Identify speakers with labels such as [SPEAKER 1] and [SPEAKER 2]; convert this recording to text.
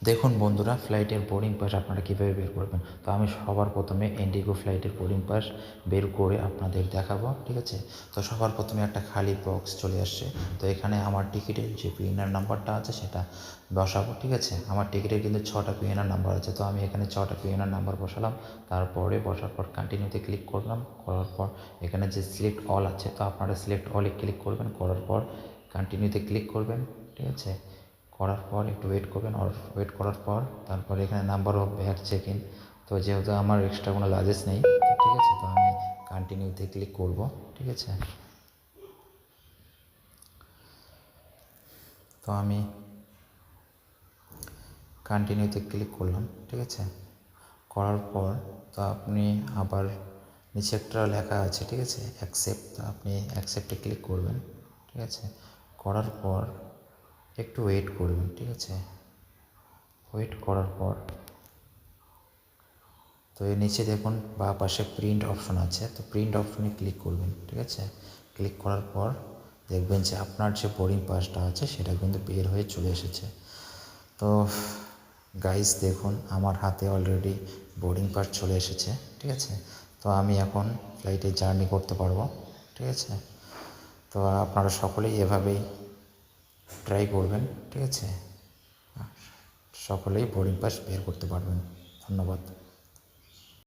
[SPEAKER 1] দেখুন বন্ধুরা, ফ্লাইটের বোর্ডিং পাস আপনারা কীভাবে বের করবেন। তো আমি সবার প্রথমে ইন্ডিগো ফ্লাইটের বোর্ডিং পাস বের করে আপনাদের দেখাবো, ঠিক আছে। তো সবার প্রথমে একটা খালি বক্স চলে আসছে। তো এখানে আমার টিকিটের যে পিএনআর নাম্বারটা আছে সেটা বসাবো, ঠিক আছে। আমার টিকিটের কিন্তু 6টা পিএনআর নাম্বার আছে, তো আমি এখানে 6টা পিএনআর নাম্বার বসালাম। তারপরে বসার পর কন্টিনিউতে ক্লিক করলাম, করার পর এখানে যে সিলেক্ট অল আছে, তো আপনারা সিলেক্ট অলে ক্লিক করবেন, করার পর কন্টিনিউতে ক্লিক করবেন, ঠিক আছে। করার পর একটু ওয়েট করবেন, আর ওয়েট করার পর তারপরে এখানে number of bag check in. তো যেহেতু আমার এক্সট্রা কোনো লাগেজ নেই, ঠিক আছে, তো আমি কন্টিনিউতে ক্লিক করব, ঠিক আছে। তো আমি কন্টিনিউতে ক্লিক করলাম, ঠিক আছে। করার পর তো আপনি আবার নিচে একটা লেখা আছে, ঠিক আছে, অ্যাকসেপ্ট। তো আপনি অ্যাকসেপ্টে ক্লিক করবেন, ঠিক আছে। করার পর একটু ওয়েট করবেন, ঠিক আছে। ওয়েট করার পর তো এর নিচে দেখুন বা পাশে প্রিন্ট অপশন আছে, তো প্রিন্ট অপশনে ক্লিক করবেন, ঠিক আছে। ক্লিক করার পর দেখবেন যে আপনার যে বোর্ডিং পাসটা আছে সেটা কিন্তু বের হয়ে চলে এসেছে। তো গাইস দেখুন আমার হাতে অলরেডি বোর্ডিং পাস চলে এসেছে, ঠিক আছে। তো আমি এখন ফ্লাইটে জার্নি করতে পারবো, ঠিক আছে। তো আপনারা সকলেই এভাবেই ট্রাই করবেন, ঠিক আছে। সকলেই বোর্ডিং পাস বের করতে পারবেন। ধন্যবাদ।